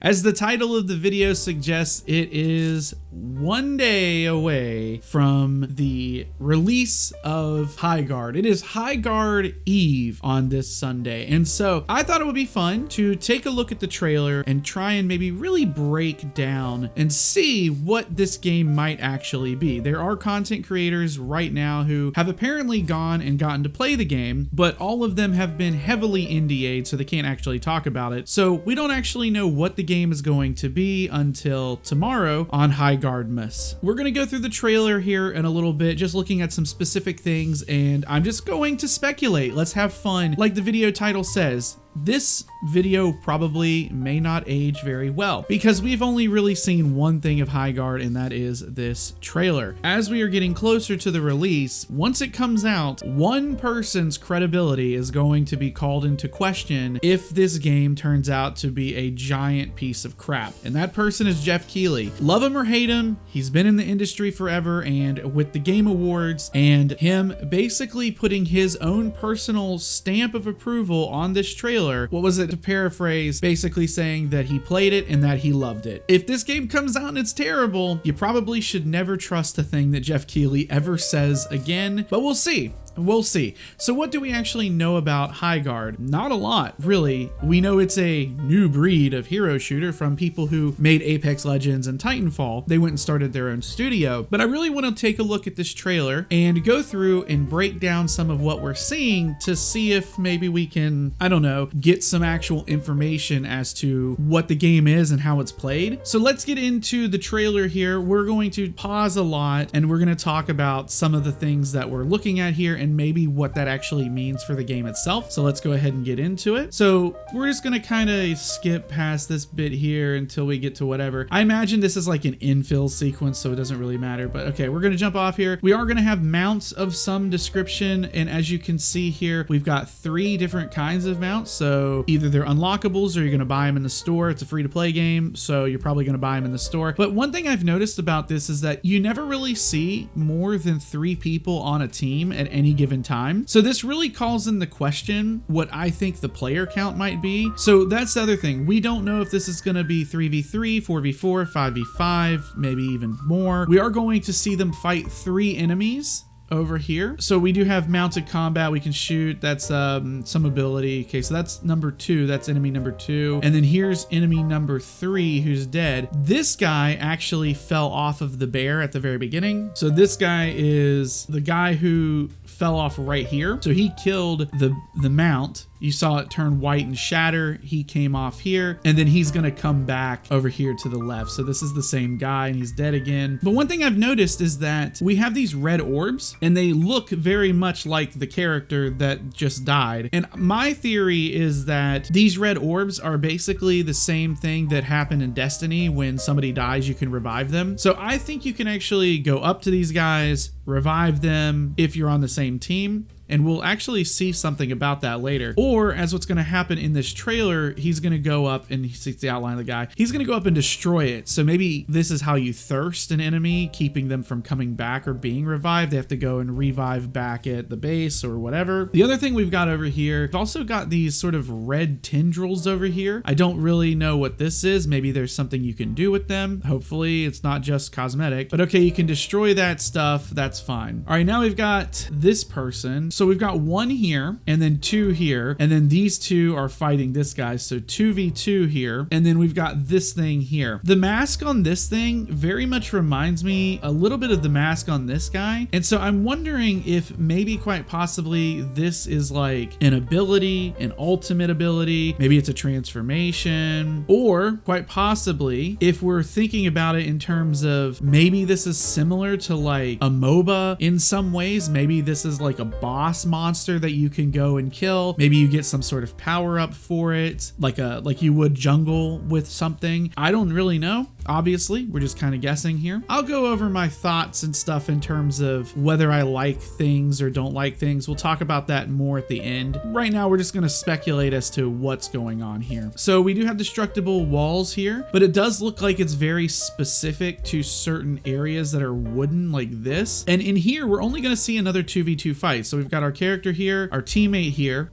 As the title of the video suggests, it is one day away from the release of Highguard. It is Highguard Eve on this Sunday. And so I thought it would be fun to take a look at the trailer and try and maybe really break down and see what this game might actually be. There are content creators right now who have apparently gone and gotten to play the game, but all of them have been heavily NDA'd, so they can't actually talk about it. So we don't actually know what the game is going to be until tomorrow on Highguardmas. We're going to go through the trailer here in a little bit, just looking at some specific things, and I'm just going to speculate. Let's have fun. Like the video title says, this video probably may not age very well because we've only really seen one thing of Highguard, and that is this trailer. As we are getting closer to the release, once it comes out, one person's credibility is going to be called into question if this game turns out to be a giant piece of crap. And that person is Jeff Keighley. Love him or hate him, he's been in the industry forever, and with the Game Awards and him basically putting his own personal stamp of approval on this trailer, what was it, to paraphrase, basically saying that he played it and that he loved it. If this game comes out and it's terrible, you probably should never trust a thing that Jeff Keighley ever says again, but we'll see. We'll see. So what do we actually know about Highguard? Not a lot, really. We know it's a new breed of hero shooter from people who made Apex Legends and Titanfall. They went and started their own studio. But I really want to take a look at this trailer and go through and break down some of what we're seeing to see if maybe we can, I don't know, get some actual information as to what the game is and how it's played. So let's get into the trailer here. We're going to pause a lot and we're going to talk about some of the things that we're looking at here and maybe what that actually means for the game itself. So let's go ahead and get into it. So we're just going to kind of skip past this bit here until we get to whatever. I imagine this is like an infill sequence, so it doesn't really matter, but okay, we're going to jump off here. We are going to have mounts of some description, and as you can see here, we've got 3 different kinds of mounts. So either they're unlockables or you're going to buy them in the store. It's a free-to-play game, so you're probably going to buy them in the store. But one thing I've noticed about this is that you never really see more than 3 people on a team at any given time. So this really calls into question what I think the player count might be. So that's the other thing. We don't know if this is going to be 3v3, 4v4, 5v5, maybe even more. We are going to see them fight 3 enemies over here. So we do have mounted combat. We can shoot. That's some ability. Okay, so that's number 2. That's enemy number 2. And then here's enemy number 3 who's dead. This guy actually fell off of the bear at the very beginning. So this guy is the guy who fell off right here. So he killed the mount. You saw it turn white and shatter. He came off here, and then he's gonna come back over here to the left. So this is the same guy, and he's dead again. But one thing I've noticed is that we have these red orbs, and they look very much like the character that just died. And my theory is that these red orbs are basically the same thing that happened in Destiny. When somebody dies, you can revive them. So I think you can actually go up to these guys, revive them if you're on the same team. And we'll actually see something about that later. Or as what's gonna happen in this trailer, he's gonna go up, and he sees the outline of the guy. He's gonna go up and destroy it. So maybe this is how you thirst an enemy, keeping them from coming back or being revived. They have to go and revive back at the base or whatever. The other thing we've got over here, we've also got these sort of red tendrils over here. I don't really know what this is. Maybe there's something you can do with them. Hopefully it's not just cosmetic, but okay, you can destroy that stuff. That's fine. All right, now we've got this person. So we've got 1 here and then 2 here, and then these 2 are fighting this guy. So 2v2 here, and then we've got this thing here. The mask on this thing very much reminds me a little bit of the mask on this guy. And so I'm wondering if maybe quite possibly this is like an ability, an ultimate ability. Maybe it's a transformation, or quite possibly if we're thinking about it in terms of maybe this is similar to like a MOBA in some ways. Maybe this is like a boss monster that you can go and kill. Maybe you get some sort of power up for it, like you would jungle with something. I don't really know. Obviously, we're just kind of guessing here. I'll go over my thoughts and stuff in terms of whether I like things or don't like things. We'll talk about that more at the end. Right now, we're just going to speculate as to what's going on here. So we do have destructible walls here, but it does look like it's very specific to certain areas that are wooden like this. And in here, we're only going to see another 2v2 fight. So we've got our character here, our teammate here,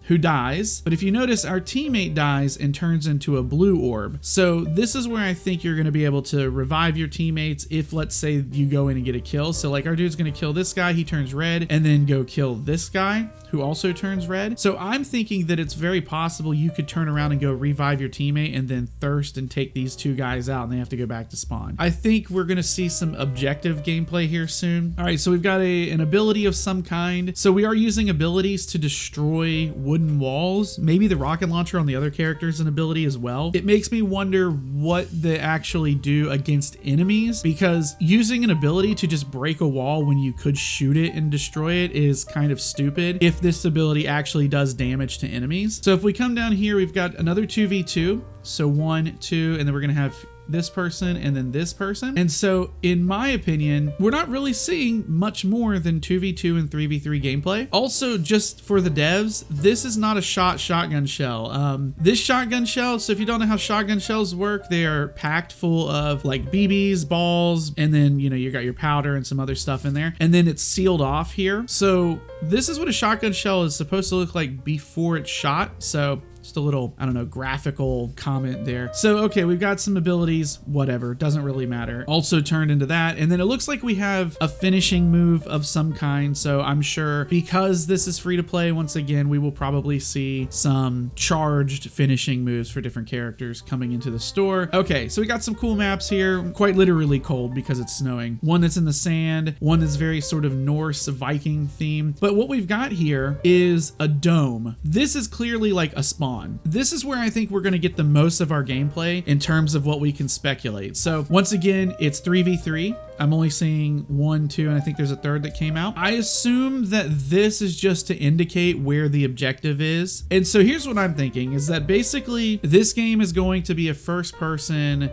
who dies. But if you notice, our teammate dies and turns into a blue orb. So this is where I think you're going to be able to revive your teammates if, let's say, you go in and get a kill. So like our dude's going to kill this guy, he turns red, and then go kill this guy who also turns red. So I'm thinking that it's very possible you could turn around and go revive your teammate and then thirst and take these two guys out and they have to go back to spawn. I think we're going to see some objective gameplay here soon. All right, so we've got an ability of some kind. So we are using abilities to destroy wooden walls. Maybe the rocket launcher on the other character is an ability as well. It makes me wonder what they actually do against enemies, because using an ability to just break a wall when you could shoot it and destroy it is kind of stupid if this ability actually does damage to enemies. So if we come down here, we've got another 2v2. So 1, 2, and then we're gonna have this person and then this person. And so in my opinion, we're not really seeing much more than 2v2 and 3v3 gameplay. Also, just for the devs, this is not a shotgun shell. This shotgun shell, so if you don't know how shotgun shells work, they are packed full of like BBs, balls, and then, you know, you got your powder and some other stuff in there. And then it's sealed off here. So this is what a shotgun shell is supposed to look like before it's shot. So just a little, I don't know, graphical comment there. So, okay, we've got some abilities, whatever, doesn't really matter. Also turned into that. And then it looks like we have a finishing move of some kind. So I'm sure because this is free to play, once again, we will probably see some charged finishing moves for different characters coming into the store. Okay, so we got some cool maps here, quite literally cold because it's snowing. One that's in the sand, one that's very sort of Norse Viking theme. But what we've got here is a dome. This is clearly like a spawn. This is where I think we're going to get the most of our gameplay in terms of what we can speculate. So once again, it's 3v3. I'm only seeing 1, 2, and I think there's a third that came out. I assume that this is just to indicate where the objective is. And so here's what I'm thinking is that basically this game is going to be a first person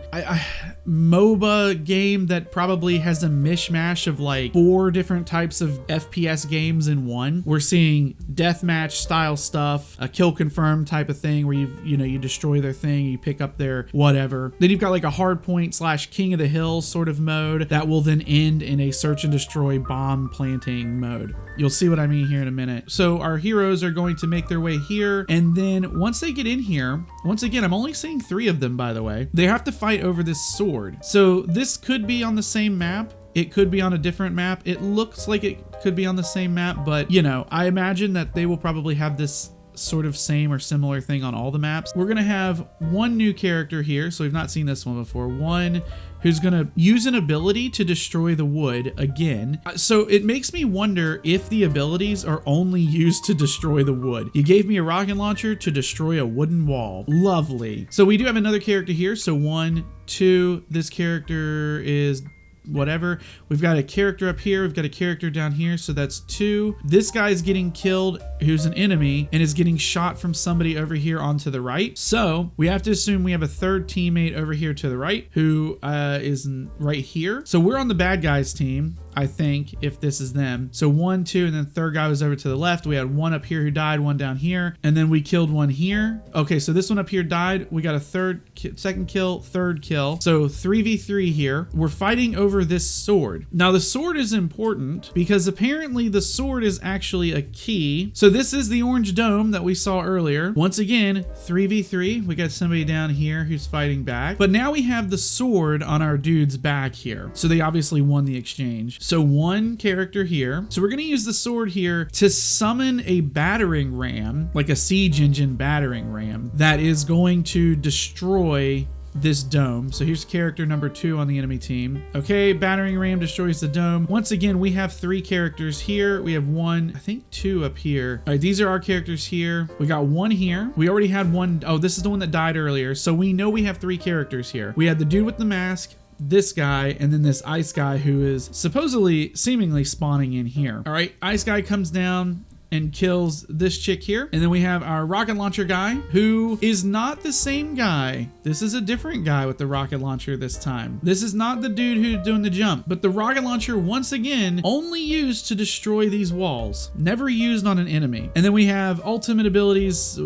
MOBA game that probably has a mishmash of like 4 different types of FPS games in one. We're seeing deathmatch style stuff, a kill confirm type of thing where you destroy their thing, you pick up their whatever. Then you've got like a hardpoint / king of the hill sort of mode that will then end in a search and destroy bomb planting mode. You'll see what I mean here in a minute. So our heroes are going to make their way here, and then once they get in here, once again, I'm only seeing 3 of them, by the way, they have to fight over this sword. So this could be on the same map. It could be on a different map. It looks like it could be on the same map, but you know, I imagine that they will probably have this sort of same or similar thing on all the maps. We're gonna have one new character here, so we've not seen this one before. One who's gonna use an ability to destroy the wood again. So it makes me wonder if the abilities are only used to destroy the wood. You gave me a rocket launcher to destroy a wooden wall. Lovely. So we do have another character here. So 1, 2, this character is whatever. We've got a character up here, we've got a character down here, so that's 2. This guy's getting killed, who's an enemy, and is getting shot from somebody over here onto the right. So we have to assume we have a third teammate over here to the right, who is right here. So we're on the bad guys team, I think, if this is them. So 1, 2, and then third guy was over to the left. We had one up here who died, one down here, and then we killed one here. Okay, so this one up here died. We got a second kill, third kill. So 3v3 here. We're fighting over this sword. Now the sword is important because apparently the sword is actually a key. So this is the orange dome that we saw earlier. Once again, 3v3. We got somebody down here who's fighting back. But now we have the sword on our dude's back here. So they obviously won the exchange. So one character here. So we're going to use the sword here to summon a battering ram, like a siege engine battering ram, that is going to destroy this dome. So here's character number 2 on the enemy team. Okay, battering ram destroys the dome. Once again, we have 3 characters here. We have 1, I think 2 up here. All right, these are our characters here. We got 1 here. We already had 1. Oh, this is the one that died earlier. So we know we have 3 characters here. We had the dude with the mask, this guy, and then this ice guy who is supposedly seemingly spawning in here. All right, ice guy comes down and kills this chick here. And then we have our rocket launcher guy, who is not the same guy. This is a different guy with the rocket launcher this time. This is not the dude who's doing the jump, but the rocket launcher, once again, only used to destroy these walls, never used on an enemy. And then we have ultimate abilities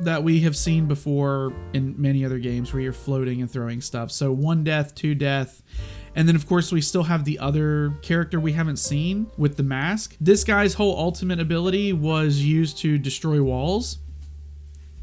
that we have seen before in many other games where you're floating and throwing stuff. So 1 death, 2 death, And then of course we still have the other character we haven't seen with the mask. This guy's whole ultimate ability was used to destroy walls.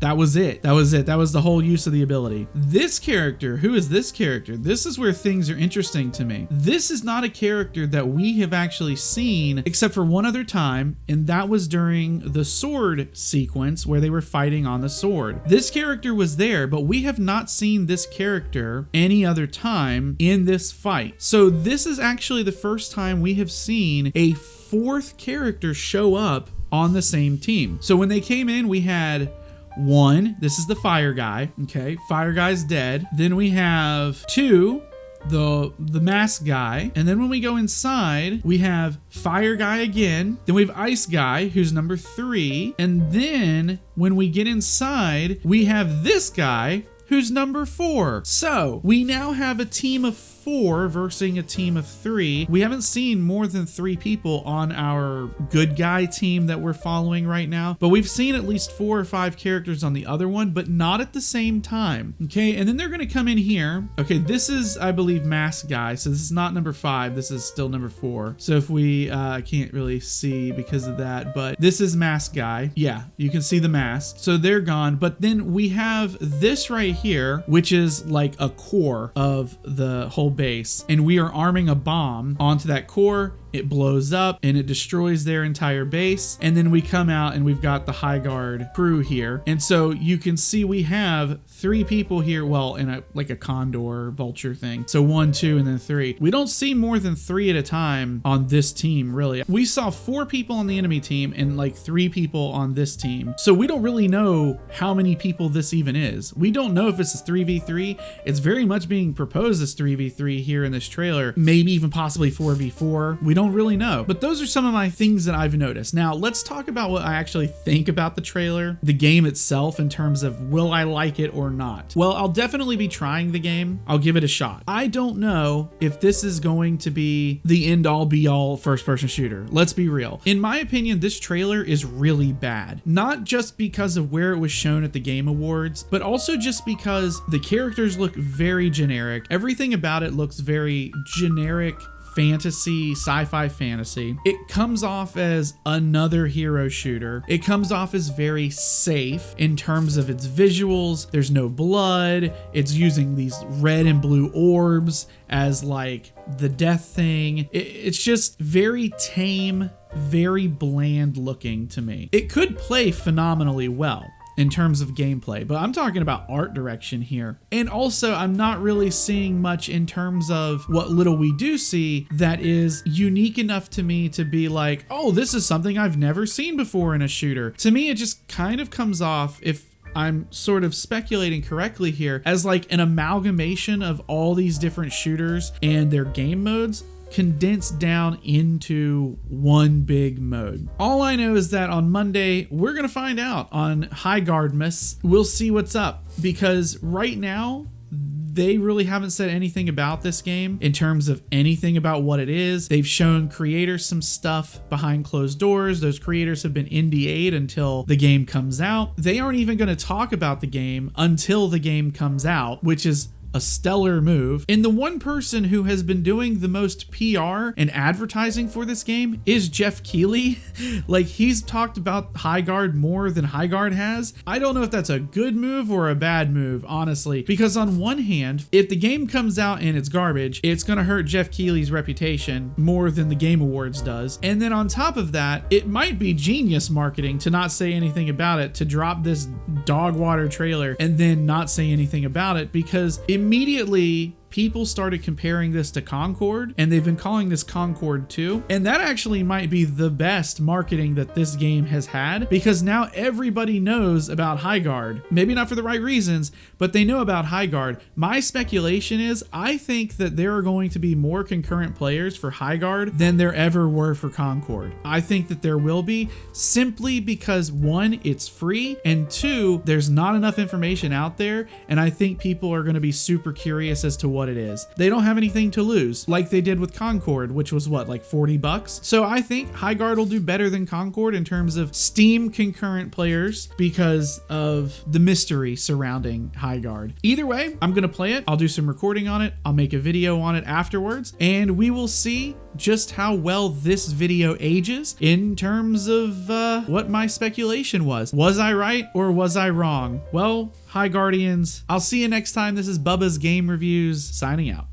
That was it. That was it. That was the whole use of the ability. This character, who is this character? This is where things are interesting to me. This is not a character that we have actually seen except for one other time, and that was during the sword sequence where they were fighting on the sword. This character was there, but we have not seen this character any other time in this fight. So this is actually the first time we have seen a fourth character show up on the same team. So when they came in, we had one, this is the fire guy. Okay, fire guy's dead. Then we have two, the mask guy. And then when we go inside, we have fire guy again. Then we have ice guy, who's number 3. And then when we get inside, we have this guy, who's number 4. So we now have a team of 4 versus a team of 3. We haven't seen more than 3 people on our good guy team that we're following right now, but we've seen at least 4 or 5 characters on the other one, but not at the same time. Okay, and then they're gonna come in here. Okay, this is, I believe, mask guy. So this is not number 5. This is still number 4. So if we can't really see because of that, but this is mask guy. Yeah, you can see the mask. So they're gone, but then we have this right here, which is like a core of the whole base, and we are arming a bomb onto that core. It blows up and it destroys their entire base. And then we come out and we've got the Highguard crew here. And so you can see we have 3 people here. Well, in a like a condor vulture thing. So 1, 2, and then 3. We don't see more than 3 at a time on this team, really. We saw 4 people on the enemy team and like 3 people on this team. So we don't really know how many people this even is. We don't know if this is 3v3. It's very much being proposed as 3v3 here in this trailer. Maybe even possibly 4v4. We don't really know, but those are some of my things that I've noticed. Now let's talk about what I actually think about the trailer, the game itself, in terms of will I like it or not. Well, I'll definitely be trying the game. I'll give it a shot. I don't know if this is going to be the end all be all first person shooter. Let's be real. In my opinion, this trailer is really bad. Not just because of where it was shown at the Game Awards, but also just because the characters look very generic. Everything about it looks very generic fantasy, sci-fi fantasy. It comes off as another hero shooter. It comes off as very safe in terms of its visuals. There's no blood. It's using these red and blue orbs as like the death thing. It's just very tame, very bland looking to me. It could play phenomenally well in terms of gameplay, but I'm talking about art direction here. And also, I'm not really seeing much in terms of what little we do see that is unique enough to me to be like, oh, this is something I've never seen before in a shooter. To me, it just kind of comes off, if I'm sort of speculating correctly here, as like an amalgamation of all these different shooters and their game modes condensed down into one big mode. All I know is that on Monday, we're gonna find out on Highguardmas. We'll see what's up, because right now, they really haven't said anything about this game in terms of anything about what it is. They've shown creators some stuff behind closed doors. Those creators have been NDA'd until the game comes out. They aren't even gonna talk about the game until the game comes out, which is a stellar move. And the one person who has been doing the most PR and advertising for this game is Jeff Keighley. Like, he's talked about Highguard more than Highguard has. I don't know if that's a good move or a bad move, honestly, because on one hand, if the game comes out and it's garbage, it's gonna hurt Jeff Keighley's reputation more than the Game Awards does. And then on top of that, it might be genius marketing to not say anything about it, to drop this dog water trailer and then not say anything about it, because immediately people started comparing this to Concord, and they've been calling this Concord 2. And that actually might be the best marketing that this game has had, because now everybody knows about Highguard. Maybe not for the right reasons, but they know about Highguard. My speculation is, I think that there are going to be more concurrent players for Highguard than there ever were for Concord. I think that there will be, simply because 1, it's free, and 2, there's not enough information out there, and I think people are going to be super curious as to what what it is. They don't have anything to lose, like they did with Concord, which was what, like $40? So I think Highguard will do better than Concord in terms of Steam concurrent players because of the mystery surrounding Highguard. Either way, I'm gonna play it. I'll do some recording on it. I'll make a video on it afterwards, and we will see just how well this video ages in terms of what my speculation was. Was I right or was I wrong? Well, hi Guardians. I'll see you next time. This is Bubba's Game Reviews signing out.